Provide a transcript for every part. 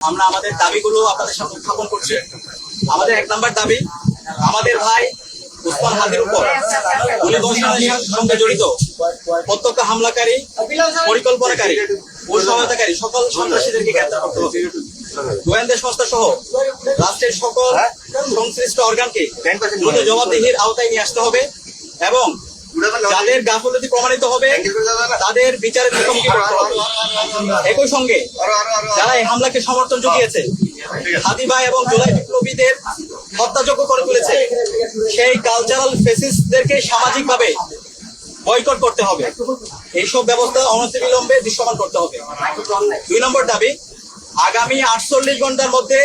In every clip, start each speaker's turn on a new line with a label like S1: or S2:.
S1: আমরা আমাদের দাবিগুলো আপনাদের সামনে উত্থাপন করছি। আমাদের এক নাম্বার দাবি, আমাদের ভাই উসমান হাদির উপর গুলি বর্ষণের সঙ্গে জড়িত প্রত্যক্ষ হামলাকারী, পরিকল্পনাকারী ও সহায়তাকারী সকল সন্ত্রাসীদেরকে গ্রেফতার করতে হবে। গোয়েন্দা সংস্থা সহ রাষ্ট্রের সকল সংশ্লিষ্ট অর্গানকে দ্রুত জবাবদিহির আওতায় নিয়ে আসতে হবে এবং যাদের গাফিলতি প্রমাণিত হবে তাদের বিচারের মুখোমুখি করতে হবে। একই সঙ্গে যারা এই হামলাকে সমর্থন জুগিয়েছে, হাদি ভাই এবং জুলাই বিপ্লবীদের হত্যাযোগ্য করে তুলেছে, সেই কালচারাল ফেসিস্টদেরকে সামাজিকভাবে বয়কট করতে হবে। এইসব ব্যবস্থা অনতিবিলম্বে দৃশ্যমান করতে হবে। 2 নম্বর দাবি, আগামী 48 ঘন্টার মধ্যে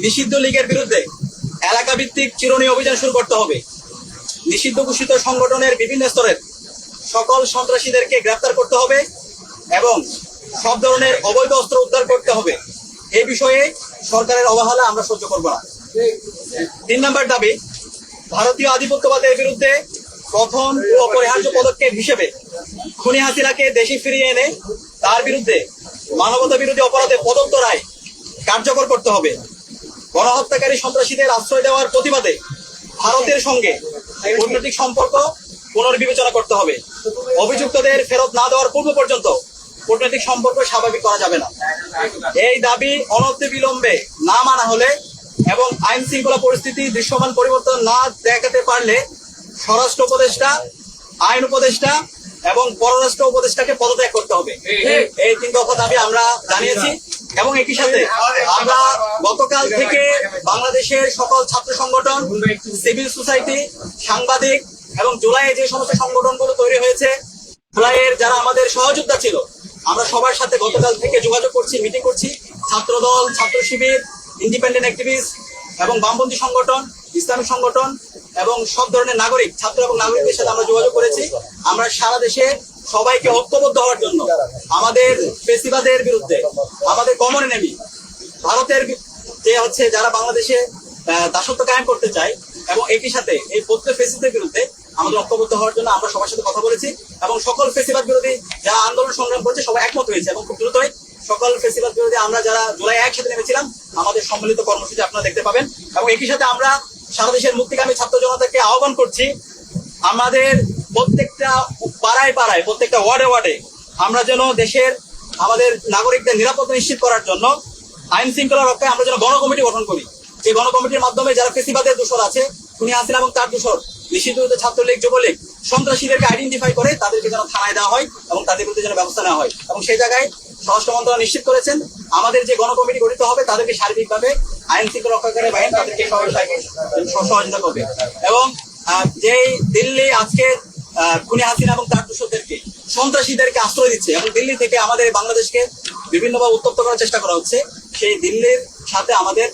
S1: নিষিদ্ধ লীগের বিরুদ্ধে এলাকা ভিত্তিক চিরুনি অভিযান শুরু করতে হবে। নিষিদ্ধ ঘোষিত সংগঠনের বিভিন্ন স্তরের সকল সন্ত্রাসীদেরকে গ্রেফতার করতে হবে এবং সব ধরনের অবৈধ অস্ত্র উদ্ধার করতে হবে। এই বিষয়ে সরকারের অবহেলা আমরা সহ্য করব না। 3 নম্বর দাবি, ভারতীয় আধিপত্যবাদের বিরুদ্ধে প্রথম ও অপরিহার্য পদক্ষেপ হিসেবে খুনি হাসিনাকে দেশে ফিরিয়ে এনে তার বিরুদ্ধে মানবতা বিরোধী অপরাধে প্রদত্ত রায় কার্যকর করতে হবে। গণহত্যাকারী সন্ত্রাসীদের আশ্রয় দেওয়ার প্রতিবাদে ভারতের সঙ্গে কূটনৈতিক সম্পর্ক পুনর্বিবেচনা করতে হবে। অভিযুক্তদের ফেরত না দেওয়ার পূর্ব পর্যন্ত কূটনৈতিক সম্পর্ক স্বাভাবিক করা যাবে না। এই দাবি অনতিবিলম্বে না মানা হলে এবং আইন শৃঙ্খলা পরিস্থিতি দৃশ্যমান পরিবর্তন না দেখাতে পারলে স্বরাষ্ট্র উপদেষ্টা, আইন উপদেষ্টা এবং পররাষ্ট্র উপদেষ্টাকে পদত্যাগ করতে হবে। এই 3 দফা দাবি আমরা জানিয়েছি এবং একই সাথে আমরা গতকাল থেকে বাংলাদেশের সকল ছাত্র সংগঠন, সিভিল সোসাইটি, সাংবাদিক এবং জুলাইয়ে যে সমস্ত সংগঠনগুলো তৈরি হয়েছে, জুলাইয়ের যারা আমাদের সহযোদ্ধা ছিল, আমরা সবার সাথে গতকাল থেকে যোগাযোগ করছি, মিটিং করছি। ছাত্রদল, ছাত্র শিবির, ইন্ডিপেন্ডেন্ট অ্যাক্টিভিস্ট এবং বামপন্থী সংগঠন, ইসলামিক সংগঠন এবং সব ধরনের নাগরিক, ছাত্র এবং নাগরিকদের সাথে আমরা যোগাযোগ করেছি। আমরা সারা দেশে সবাইকে ঐক্যবদ্ধ হওয়ার জন্য আমাদের ফেসিবাদের বিরুদ্ধে, আমাদের কমন এনিমি ভারতের যে যারা বাংলাদেশে দাসত্ব কায়েম করতে চায় এবং একই সাথে এই প্রত্যেক ফেসিদের বিরুদ্ধে আমাদের ঐক্যবদ্ধ হওয়ার জন্য আমরা সবার সাথে কথা বলেছি এবং সকল ফেসিবাদ বিরোধী যারা আন্দোলন সংগ্রাম করছে সবাই একমত হয়েছে এবং খুব দ্রুতই সকল ফেসিবাদ বিরোধী আমরা যারা জুলাই একসাথে নেমেছিলাম আমাদের সম্মিলিত কর্মসূচি আপনারা দেখতে পাবেন। এবং একই সাথে আমরা সারা দেশের মুক্তিকামী ছাত্র জনতাকে আহ্বান করছি, আমাদের প্রত্যেকটা পাড়ায় পাড়ায়, প্রত্যেকটা ওয়ার্ডে ওয়ার্ডে আমরা যেন দেশের আমাদের নাগরিকদের নিরাপত্তা নিশ্চিত করার জন্য আইন শৃঙ্খলা রক্ষায় আমরা যেন গণকমিটি গঠন করি। এই গণকমিটির মাধ্যমে যারা ফেসিবাদের দোষর আছে, খুনি হাসিনা এবং তার দোষর, নিষিদ্ধ ছাত্রলীগ, যুবলীগ সন্ত্রাসীদেরকে আইডেন্টিফাই করে তাদেরকে যেন থানায় দেওয়া হয় এবং তাদের বিরুদ্ধে যেন ব্যবস্থা নেওয়া হয়। এবং সেই জায়গায় স্বরাষ্ট্র মন্ত্রণালয় নিশ্চিত করেছেন আমাদের যে গণকমিটি গঠিত হবে তাদেরকে শারীরিকভাবে আইন শৃঙ্খলা রক্ষাকারী বাহিনী তাদেরকে সহযোগিতা করবে। এবং যেই দিল্লি আজকে খুনি হাসিনা এবং তার দোষরদেরকে, সন্ত্রাসীদেরকে আশ্রয় দিচ্ছে এবং দিল্লি থেকে আমাদের বাংলাদেশকে বিভিন্নভাবে উত্তপ্ত করার চেষ্টা করা হচ্ছে, সেই দিল্লির সাথে আমাদের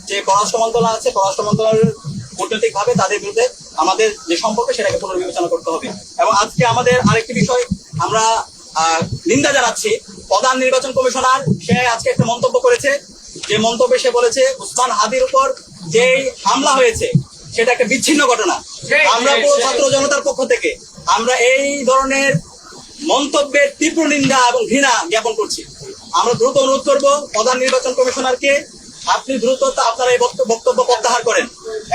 S1: যে পররাষ্ট্র মন্ত্রণালয় আছে, পররাষ্ট্র মন্ত্রণালয়ের কূটনৈতিক ভাবে তাদের বিরুদ্ধে আমাদের যে সম্পর্ক সেটাকে পুনর্বিবেচনা করতে হবে। এবং আজকে আমাদের আরেকটি বিষয় আমরা নিন্দা জানাচ্ছি, প্রধান নির্বাচন কমিশনার সে আজকে একটা মন্তব্য করেছে, যে মন্তব্যে সে বলেছে উসমান হাদির উপর যে হামলা হয়েছে সেটা একটা বিচ্ছিন্ন ঘটনা। আমরা পুরো ছাত্র জনতার পক্ষ থেকে আমরা এই ধরনের মন্তব্যের তীব্র নিন্দা এবং ঘৃণা জ্ঞাপন করছি। আমরা দ্রুত অনুরোধ করব প্রধান নির্বাচন কমিশনারকে, আপনি দ্রুত আপনার এই বক্তব্য প্রত্যাহার করেন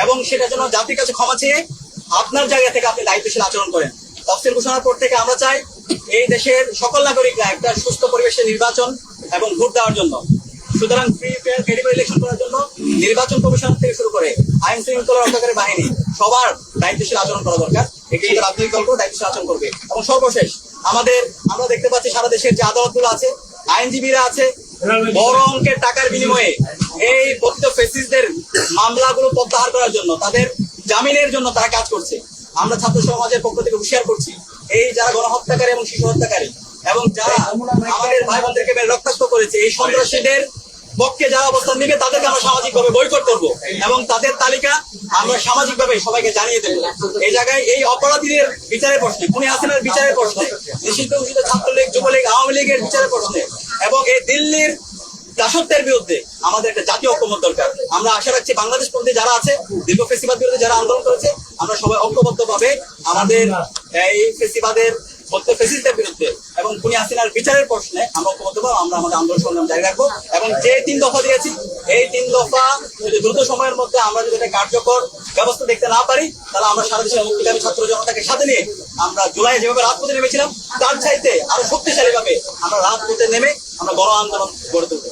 S1: এবং সেটা যেন জাতির কাছে ক্ষমা চেয়ে আপনার জায়গা থেকে আপনি দায়িত্বশীল আচরণ করেন। তফসিল ঘোষণার পর থেকে আমরা চাই এই দেশের সকল নাগরিকরা একটা সুস্থ পরিবেশে নির্বাচন এবং ভোট দেওয়ার জন্য, সুতরাং ফ্রি ফেয়ার ক্রেডিবল ইলেকশন করার জন্য নির্বাচন কমিশন থেকে শুরু করে আইন শৃঙ্খলা রক্ষাকারী বাহিনী সবার দায়িত্বশীল আচরণ করা দরকার। একটি রাজনৈতিক দলগুলো দায়িত্বশীল আচরণ করবে। এবং সর্বশেষ আমরা দেখতে পাচ্ছি সারা দেশের যে আদালতগুলো আছে, আইনজীবীরা আছে, বড় অঙ্কের টাকার বিনিময়ে এই প্রকৃত ফেসিস্টদের মামলাগুলো প্রত্যাহার করার জন্য, তাদের জামিনের জন্য তারা কাজ করছে। আমরা ছাত্র সমাজের পক্ষ থেকে হুঁশিয়ার করছি, এই যারা গণহত্যাকারী এবং শিশু হত্যাকারী এবং যারা আমাদের ভাই বোনদেরকে রক্তাক্ত করেছে, এই সন্ত্রাসীদের পক্ষে যারা অবস্থান নিবে তাদেরকে আমরা সামাজিকভাবে বয়কট করব এবং তাদের তালিকা আমরা সামাজিকভাবে সবাইকে জানিয়ে দেবো। এই জায়গায় এই অপরাধীদের বিচারের প্রশ্নে, খুনি হাসিনার বিচারের প্রশ্নে, নিষিদ্ধ ঘোষিত ছাত্রলীগ, যুবলীগ, আওয়ামী লীগের বিচারের প্রশ্নে এবং এই দিল্লির দাসত্বের বিরুদ্ধে আমাদের একটা জাতীয় ঐক্যমত দরকার। আমরা আশা রাখছি বাংলাদেশ পন্থী যারা আছে, দীর্ঘ ফেসিবাদ বিরুদ্ধে যারা আন্দোলন করেছে, আমরা সবাই ঐক্যবদ্ধ ভাবে আমাদের এই ফেসিবাদের ফেসিস্টদের বিরুদ্ধে এবং খুনি হাসিনার বিচারের প্রশ্নে আমরা ঐক্যবদ্ধ হবো, আমরা আমাদের আন্দোলন সংগ্রাম জারি রাখবো। এবং যে 3 দফা দিয়েছি, এই 3 দফা যদি দ্রুত সময়ের মধ্যে আমরা যদি এটা কার্যকর ব্যবস্থা দেখতে না পারি, তাহলে আমরা সারা দেশের মুক্তিকামী ছাত্র জনতাকে সাথে নিয়ে আমরা জুলাই যেভাবে রাজপথে নেমেছিলাম, তার চাইতে আরো শক্তিশালী ভাবে আমরা রাজপথে নেমে আমরা গণ আন্দোলন গড়ে তুলবো।